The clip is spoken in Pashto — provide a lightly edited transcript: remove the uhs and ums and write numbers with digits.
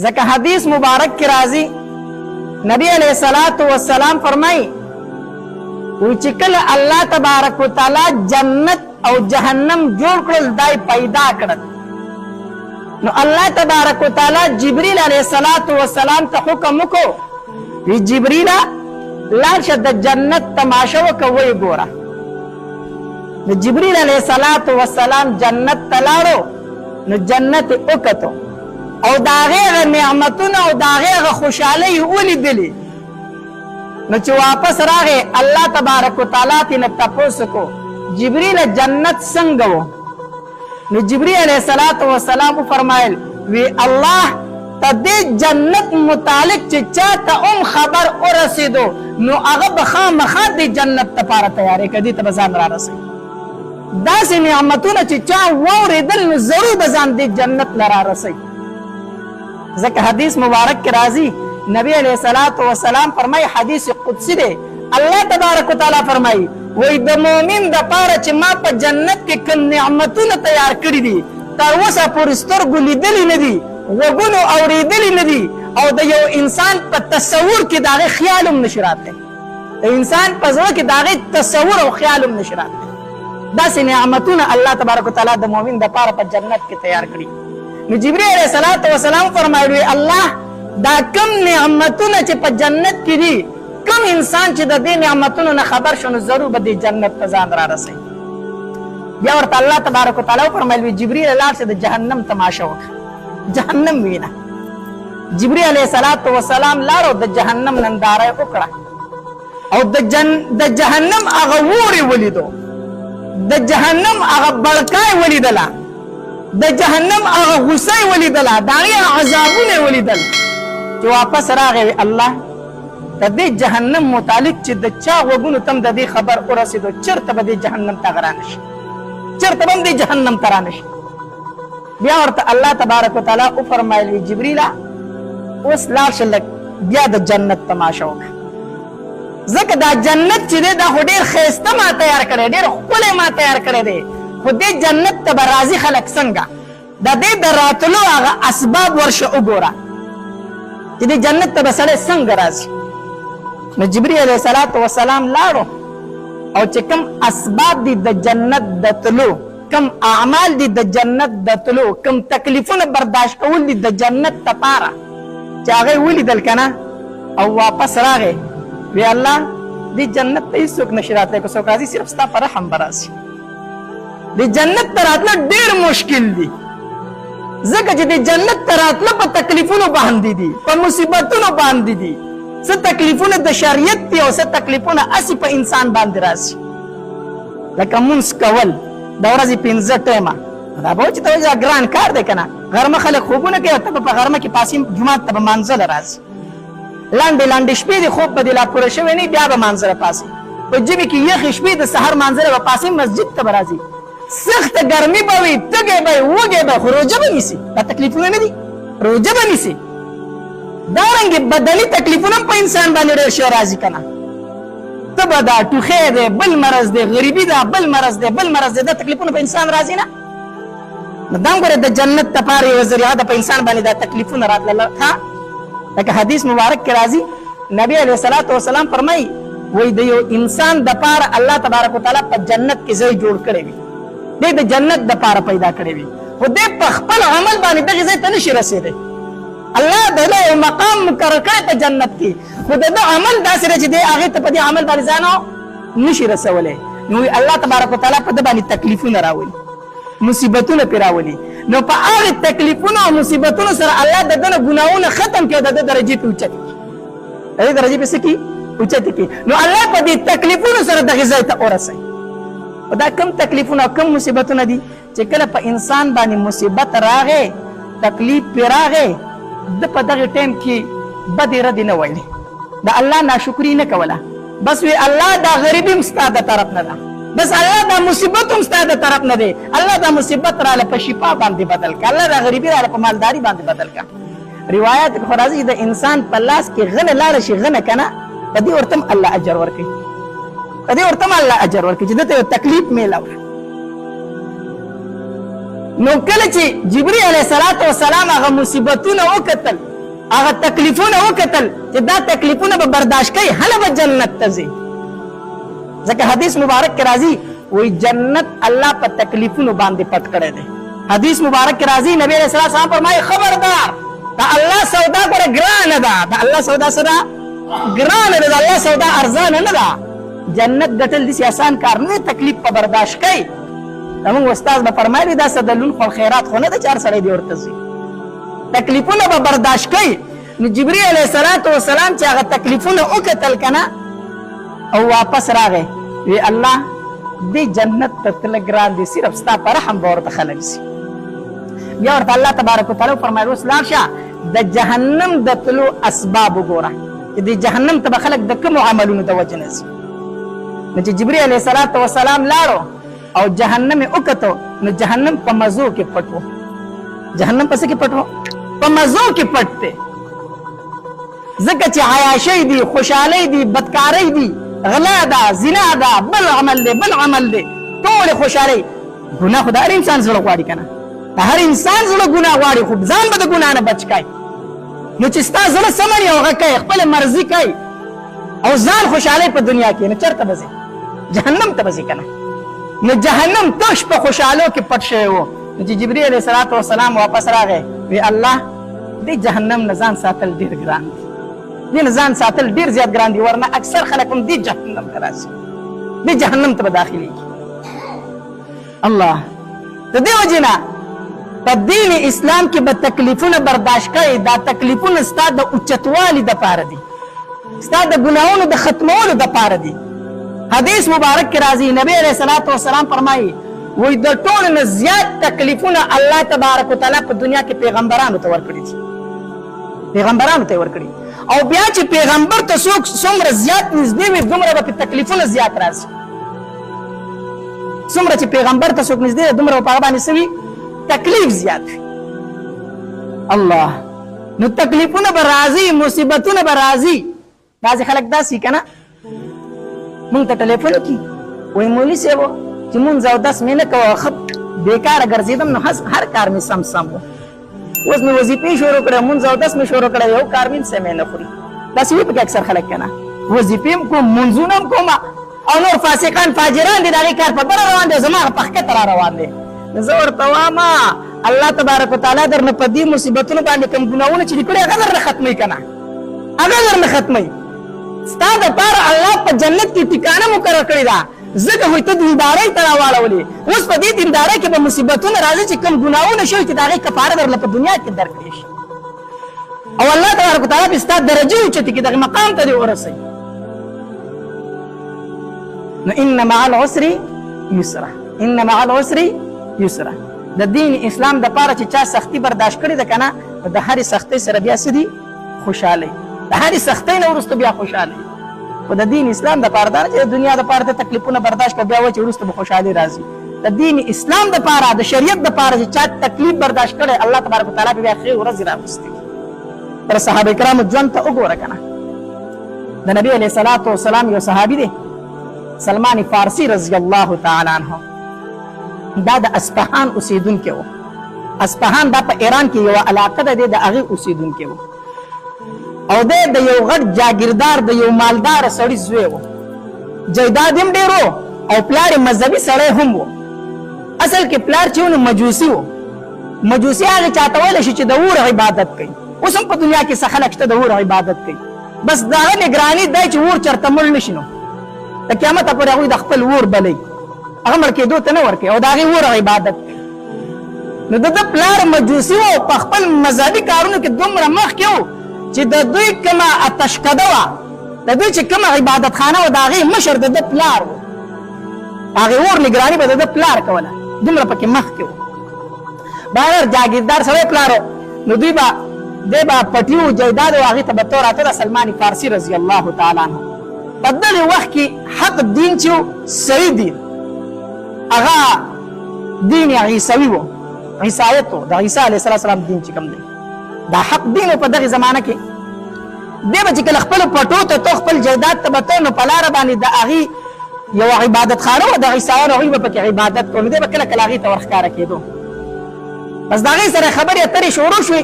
ځکه حدیث مبارک کې راځي نبی علیہ الصلوۃ والسلام فرمایي وی چې کله الله تبارک وتعالی جنت او جهنم جوړ کړل دای پیدا کړل نو الله تبارک وتعالی جبرئیل علیہ الصلوۃ والسلام ته حکم وکړو وی جبرئیل لاړ شه د جنت تماشا وکوي ګوره نو جبرئیل علیہ الصلوۃ والسلام جنت ته لاړو نو جنت وکتو او دا غیر نعمتونه او دا غیر خوشحالی ولیدلې نو چې واپس راغی الله تبارک وتعالی تینا تپوس کو جبرئیل جنت څنګه و نو جبرئیل علیہ الصلوۃ والسلام فرمایل وی الله تدې جنت متعلق چې چاته خبر ورسېدو نو هغه بخامخا د جنت لپاره تیارې کړي ته ځان را رسي داسې نعمتونه چې چا واورېدل نو ضرور به ځان د جنت لرا رسي ځکه حدیث مبارک کې راځي نبی علیہ الصلوۃ والسلام فرمای حدیث قدسی دی الله تبارک وتعالی فرمای وای د مؤمن د پاره چې ما په جنت کې کوم نعمتونه تیار کړی دي تر اوسه پورې سترګو لیدلې نه دي وګونو اورېدلې نه دي او د یو انسان په تصور کې داغه خیال هم نشي راتلی د انسان په زړه کې داغه تصور او خیال هم نشي راتلی داسې نعمتونه الله تبارک وتعالی د مؤمن د پاره په جنت کې تیار کړی نو جبرئیل علیہ الصلوۃ والسلام فرمایلی الله دا کم نعمتونه چې په جنت کې دي کم انسان چې د دې نعمتونو نه خبر شونه ضرور به د جنت په ځان را رسي بیا ورته الله تبارک وتعالی فرمایلی جبرئیل لاړ شه د جهنم تماشا وکړه جهنم وینا جبرئیل علیہ الصلوۃ والسلام لاړو د جهنم ننداره وکړه او د جهنم هغه ووري ولیدو د جهنم هغه بړکای ولیدله د جهنم هغه غصه ولیدله دا غي عذابونه ولیدل چې واپس راغی الله د دې جهنم متعلق چې د چا وګونو تم د دې خبر ورسېدو چرته به د جهنم ته غرانش چرته به د جهنم ترانش بیا ورته الله تبارک وتعالی او فرمایلی جبرئیل اوس لاړ شلک بیا د جنت تماشا وکړه ځکه دا جنت چې دی دا خو ډېر ښایسته ما تیار کړی ډېر ښکلی ما تیار کړی دی خو دې جنت ته به راځي خلک څنګه د دې د راتلو هغه اسباب ورشه وګوره چې دې جنت ته به سړی څنګه راځي نو جبرئیل علیہ الصلوۃ والسلام لاړو او چې کوم اسباب دي د جنت د تلو کم اعمال دي د جنت د تلو کم تکلیفونه برداشت کول دي د جنت لپاره چې هغه ولیدل کنه او واپس راغی وی الله دې جنت ته هیڅوک نشي راتلی که څوک راځي صرف ستا په رحم به راشي د جنت ته راتله ډېر مشکل دي ځکه چې د جنت ته راتله په تکلیفونو باندې دي په مصیبتونو باندې دي څه تکلیفونه د شریعت دي او څه تکلیفونه هسې په انسان باندې راشي لکه مونځ کول د ورځې 15 ټیمه دا به چې ته ګران کار دی که نه غرمه خلک خوبونه کوي او ته به په غرمه کې پاسې جومات ته به مانځله راځي لاندې لاندې شپې دي خوب به دې لا پوره شوی نه بیا به مانځله پاسې په ژمي کې یخې شپې د سهار مانځله به پاسې مسجد ته به راځي سخته ګرمي به وي تږی به وي وږی به خو روژه به نیسي دا تکلیفونه نه دي روژه به نیسي دارنګې بدني تکلیفونه هم په انسان باندې ډېر شی راځي که نه تبه ده ټوخی دی بل مرض دی غریبي ده بل مرض دی بل مرض دی دا تکلیفونه په انسان راځي نه نو دا هم ګورې د جنت دپاره یوه ذریعه ده په انسان باندې دا تکلیفونه راتلله ها لکه حدیث مبارک کې راځي نبی علیہ الصلوۃ والسلام فرمایي وایي د یو انسان دپاره الله تبارک وتعالی په جنت کې ځای جوړ کړی وي دی د جنت دپاره پیدا کړی وي خو دی په خپل عمل باندې دغې ځای ته نشي رسېدی الله د ده یو مقام مقرر کړی په جنت کې خو د ده عمل داسې دی چې دی هغې ته په دې عمل باندې ځان نشي رسولی نو الله تبارک وتعالی په ده باندې تکلیفونه راولي مصیبتونه پرې راولي نو په هغې تکلیفونو او مصیبتونو سره الله د ده نه ګناهونه ختم کړي او د ده درجې پې اوچتې کړي د دې درجې پې څه کړي اوچتې کړي نو الله په دې تکلیفونو سره دغې ځای ته ورسوي او دا کم تکلیفونه او کم مصیبتونه دي چې کله په انسان باندې مصیبت راغی تکلیف پې راغی د په دغې ټایم کې بدې ردې نه ویلې د الله ناشکري نه کوله بس وی الله دا غریبي هم ستا د طرف نه ده بس الله دا مصیبت هم ستا د طرف نه دی الله دا مصیبت راله په شفا باندې بدل کړه الله دا غریبي راله په مالداري باندې بدل کړه روایت کې راځي د انسان په لاس کې غنه لاړه شي غنه کنه په دې ورته الله اجر ورکړي په دې ورته الله اجر ورکړي چې دته تکلیف میلاو نو کله چې جبرئیل علیه السلام هغه مصیبتونه وکتل هغه تکلیفونه وکتل چې دا تکلیفونه به برداشت کوي هله به جنت ته ځي ځکه حدیث مبارک کې راځي وایي جنت الله په تکلیفونو باندې پټ کړی دی حدیث مبارک کې راځي نبی علیه السلام فرمایي خبردار دا الله سودا ګوره ګرانه ده دا الله سودا سره ګرانه ده دا الله سودا ارزانه نه ده جنت ګټل داسې آسان کار نه دی تکلیف په برداشت کوي زمونږ استاد به فرمایلي دا سدلون خو خیرات خو نه ده چې هر سړی دې ورته ځي تکلیفونه به برداشت کوي نو جبرئیل علیه السلام چې هغه تکلیفونه وکتل که نه او واپس راغی وی الله دې جنت ته تله ګران دی صرف ستا په رحم به ورته خلک ځي بیا ورته الله تبارک وتعالی وفرمایل اوس لاړ شه د جهنم د تلو اسباب وګوره چې دې جهنم ته به خلک د کومو عملونو د وجې نه ځي نو چې جبرئیل علیه السلام لاړو او جهنم یې وکتو نو جهنم په مزو کې پټ و جهنم په څه کې پټ و په مزو کې پټ دی ځکه چې عیاشۍ دي خوشحالۍ دي بدکارۍ دي غلا ده زنا ده بل عمل دی بل عمل دی ټولې خوشحالۍ ګناه خو د هر انسان زړه غواړي که نه د هر انسان زړه ګناه غواړي خو ځان به د ګناه نه بچ کوي نو چې ستا زړه سمن یو هغه کوي خپله مرضي کوي او ځان خوشحالۍ په دنیا کې نو چېرته به ځي جهنم ته به ځي که نه نو جهنم تش په خوشحالو کې پټ شوی و نو چې جبرئیل علیه السلام واپس راغی وی الله دې جهنم نه ځان ساتل ډېر ګران دي دې نه ځان ساتل ډېر زیات ګران دي ورنه اکثر خلک هم دې جهنم ته راځي دې جهنم ته به داخلېږي الله د دې وجې نه په دین اسلام کې به تکلیفونه برداشت کوي دا تکلیفونه ستا د اوچتوالي دپاره دي ستا د ګناهونو د ختمولو دپاره دي حدیث مبارک کې راځي نبی علیه السلام فرمایي وایي د ټولو نه زیات تکلیفونه الله تبارک وتعالی په دنیا کې پیغمبرانو ته ورکړي دي پیغمبرانو ته یې ورکړي او بیا چې پیغمبر ته څوک څومره زیات نږدې وي دومره به پې تکلیفونه زیات راځي څومره چې پیغمبر ته څوک نږدې دی دومره به په هغه باندې څه وي تکلیف زیات وي الله نو تکلیفونه به راځي مصیبتونه به راځي بعضې خلک داسې که نه مونږ ته ټلیفون وکړي وایي مولي صاحب چې مونځ او دس مې نه کوه ښه بېکاره ګرځېدم نو هر کار مې سم و اوس مې وظیفې شروع کړه مونځ او دس مې شروع کړه یو کار مې څه مې نه خوري داسې وي پکې اکثر خلک که نه وظیفې هم کوم مونځونه هم کوم او نور فاسقان فاجران دي د هغې کار په بره روان دی زما هغه په ښکته را روان دی زه ورته وایم الله تبارک وتعالی درنه په دې مصیبتونو باندې کوم ګناهونه چې دي کړي هغه درنه ختموي که نه هغه درنه ختموي ستا دپاره الله په جنت کې ټکانه مقرر کړې ده ځکه خو ته دیندارۍ ته راواړولې اوس په دې دیندارۍ کې به مصیبتونه راځي چې کوم ګناهونه شوي چې د هغې کفاره درله په دنیا کې درکړې شي او الله تبارک وتعالی به ستا درجې اوچتې کړي دغې مقام ته دې ورسوي نو ان مع العسر یسرا ان مع العسر یسرا د دین اسلام دپاره چې چا سختي برداشت کړې ده که نه د هرې سختۍ سره بیا څه دي خوشحالۍ د هرې سختۍ نه وروسته بیا خوشحالۍ خو د دین اسلام دپاره دا نه چې د دنیا دپاره ته تکلیفونه برداشت کړه بیا وایي چې وروسته به خوشحالي راځي د دین اسلام دپاره د شریعت دپاره چې چا تکلیف برداشت کړی الله تبارک وتعالی به بیا ښې ورځې راوستي پر صحابه کرامو ژوند ته وګوره که نه د نبي علیه السلام یو صحابي دی سلمان فارسی رضی الله تعالی عنه دا د اصفهان اوسېدونکی و اصفهان دا په ایران کې یوه علاقه ده دی د هغې اوسېدونکی و او دی د یو غټ جاګیردار د یو مالدار سړي زوی و جیداد هم ډېر و او پلار یې مذهبي سړی هم و اصل کې پلار چې و نو مجوسي و مجوسي هغې چاته ویلی شي چې د اور عبادت کوي اوس هم په دنیا کې څه خلک شته د اور عبادت کوي بس د هغه نګراني دی چې اور چېرته مړ نه شي نو د قیامته پورې هغوی د خپل اور بلی هغه مړ کېدو ته نه ورکوي او د هغې اور عبادت کوي نو د ده پلار مجوسي و په خپل مذهبي کارونو کې دومره مخکې و چې د دوی کومه اتشکده وه د دوی چې کومه عبادت خانه وه د هغې مشر د ده پلار و هغې اور نګراني به د ده پلار کوله دومره پکې مخکې و بهر جاګیردار سړی پلار و نو دوی به دی به پټي و جیداد و هغې ته به تو راته د سلمان فارسي رضی الله تعالی عنه په دغې وخت کې حق دین چې و صحیح دین هغه دین عیسوي و عیسایت و د عیسی علیه السلام دین چې کوم دی دا حق دین په دغه زمانه کې دی به چې کله خپلو پټو ته تو خپل جیداد ته به تو نو په لاره باندې د هغې یوه عبادت خانه وه د عیسایانو هغوی به پکې عبادت کول نو دی به کله کله هغې ته ورښکاره کېدو بس دا غي سره خبرې اترې شروع شوې